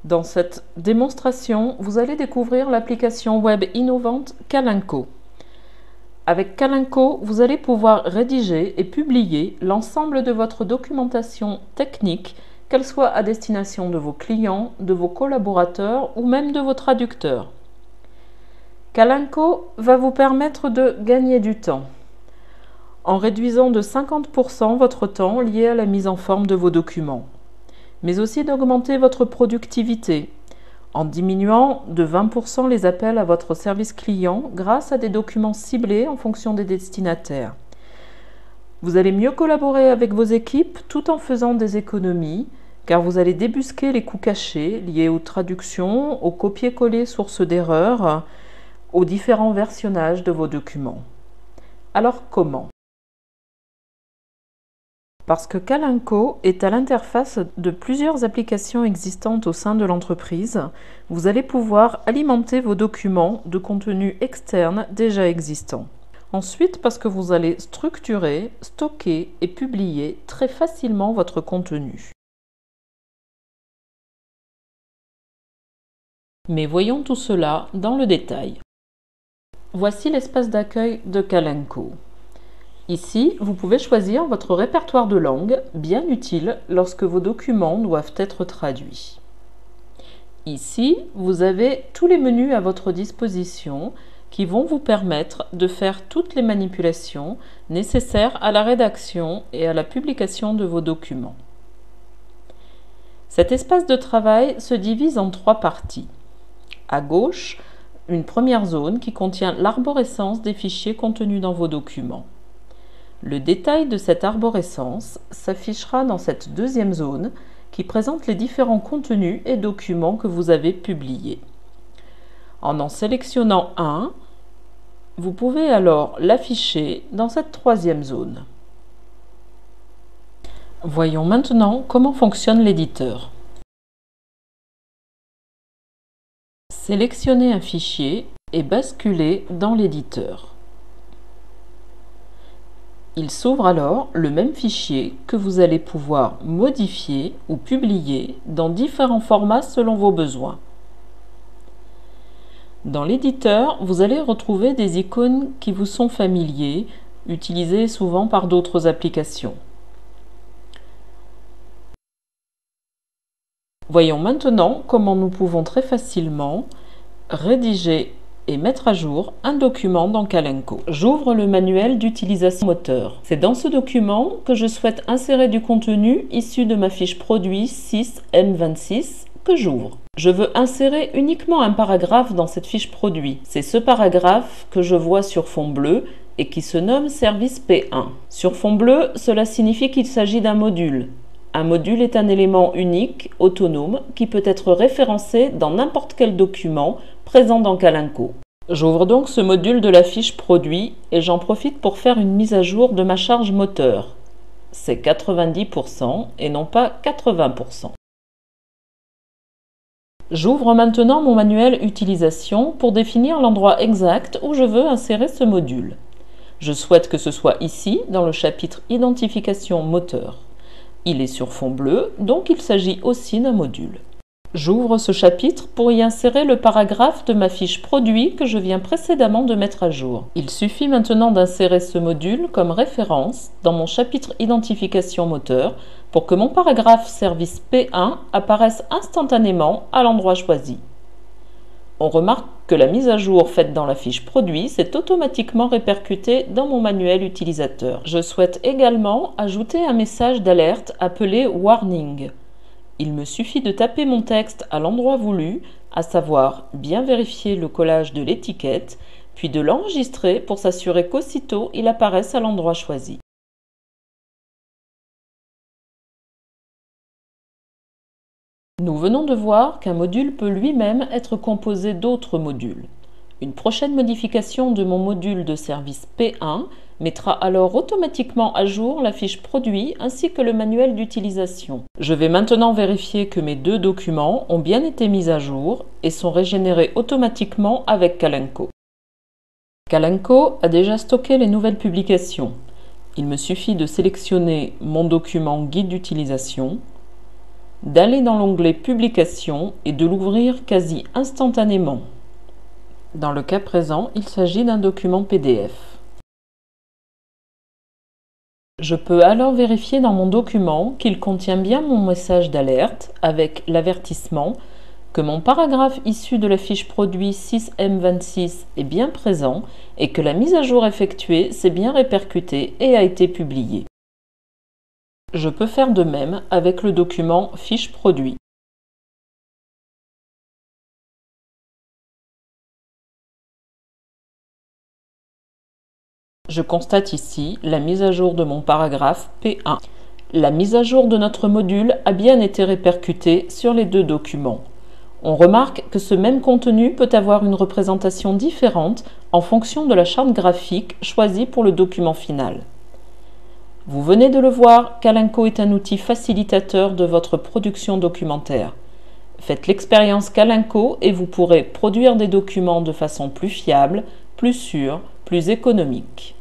Dans cette démonstration, vous allez découvrir l'application web innovante Kalanko. Avec Kalanko, vous allez pouvoir rédiger et publier l'ensemble de votre documentation technique, qu'elle soit à destination de vos clients, de vos collaborateurs ou même de vos traducteurs. Kalanko va vous permettre de gagner du temps en réduisant de 50% votre temps lié à la mise en forme de vos documents, mais aussi d'augmenter votre productivité en diminuant de 20% les appels à votre service client grâce à des documents ciblés en fonction des destinataires. Vous allez mieux collaborer avec vos équipes tout en faisant des économies, car vous allez débusquer les coûts cachés liés aux traductions, aux copier-coller sources d'erreurs, aux différents versionnages de vos documents. Alors comment ? Parce que Kalanko est à l'interface de plusieurs applications existantes au sein de l'entreprise, vous allez pouvoir alimenter vos documents de contenu externe déjà existants. Ensuite, parce que vous allez structurer, stocker et publier très facilement votre contenu. Mais voyons tout cela dans le détail. Voici l'espace d'accueil de Kalanko. Ici, vous pouvez choisir votre répertoire de langue, bien utile lorsque vos documents doivent être traduits. Ici, vous avez tous les menus à votre disposition qui vont vous permettre de faire toutes les manipulations nécessaires à la rédaction et à la publication de vos documents. Cet espace de travail se divise en 3 parties. À gauche, une première zone qui contient l'arborescence des fichiers contenus dans vos documents. Le détail de cette arborescence s'affichera dans cette deuxième zone qui présente les différents contenus et documents que vous avez publiés. En sélectionnant un, vous pouvez alors l'afficher dans cette troisième zone. Voyons maintenant comment fonctionne l'éditeur. Sélectionnez un fichier et basculez dans l'éditeur. Il s'ouvre alors le même fichier que vous allez pouvoir modifier ou publier dans différents formats selon vos besoins. Dans l'éditeur, vous allez retrouver des icônes qui vous sont familiers, utilisées souvent par d'autres applications. Voyons maintenant comment nous pouvons très facilement rédiger et mettre à jour un document dans Kalanko. J'ouvre le manuel d'utilisation moteur. C'est dans ce document que je souhaite insérer du contenu issu de ma fiche produit 6M26 que j'ouvre. Je veux insérer uniquement un paragraphe dans cette fiche produit. C'est ce paragraphe que je vois sur fond bleu et qui se nomme service P1. Sur fond bleu, cela signifie qu'il s'agit d'un module. Un module est un élément unique, autonome, qui peut être référencé dans n'importe quel document présent dans Kalanko. J'ouvre donc ce module de la fiche produit et j'en profite pour faire une mise à jour de ma charge moteur. C'est 90% et non pas 80%. J'ouvre maintenant mon manuel utilisation pour définir l'endroit exact où je veux insérer ce module. Je souhaite que ce soit ici, dans le chapitre Identification moteur. Il est sur fond bleu, donc il s'agit aussi d'un module. J'ouvre ce chapitre pour y insérer le paragraphe de ma fiche produit que je viens précédemment de mettre à jour. Il suffit maintenant d'insérer ce module comme référence dans mon chapitre Identification moteur pour que mon paragraphe service P1 apparaisse instantanément à l'endroit choisi. On remarque que la mise à jour faite dans la fiche produit s'est automatiquement répercutée dans mon manuel utilisateur. Je souhaite également ajouter un message d'alerte appelé Warning. Il me suffit de taper mon texte à l'endroit voulu, à savoir bien vérifier le collage de l'étiquette, puis de l'enregistrer pour s'assurer qu'aussitôt il apparaisse à l'endroit choisi. Nous venons de voir qu'un module peut lui-même être composé d'autres modules. Une prochaine modification de mon module de service P1 mettra alors automatiquement à jour la fiche produit ainsi que le manuel d'utilisation. Je vais maintenant vérifier que mes 2 documents ont bien été mis à jour et sont régénérés automatiquement avec Kalanko. Kalanko a déjà stocké les nouvelles publications. Il me suffit de sélectionner mon document guide d'utilisation, d'aller dans l'onglet Publications et de l'ouvrir quasi instantanément. Dans le cas présent, il s'agit d'un document PDF. Je peux alors vérifier dans mon document qu'il contient bien mon message d'alerte avec l'avertissement que mon paragraphe issu de la fiche produit 6M26 est bien présent et que la mise à jour effectuée s'est bien répercutée et a été publiée. Je peux faire de même avec le document fiche produit. Je constate ici la mise à jour de mon paragraphe P1. La mise à jour de notre module a bien été répercutée sur les deux documents. On remarque que ce même contenu peut avoir une représentation différente en fonction de la charte graphique choisie pour le document final. Vous venez de le voir, Kalenko est un outil facilitateur de votre production documentaire. Faites l'expérience Kalenko et vous pourrez produire des documents de façon plus fiable, plus sûre, plus économique.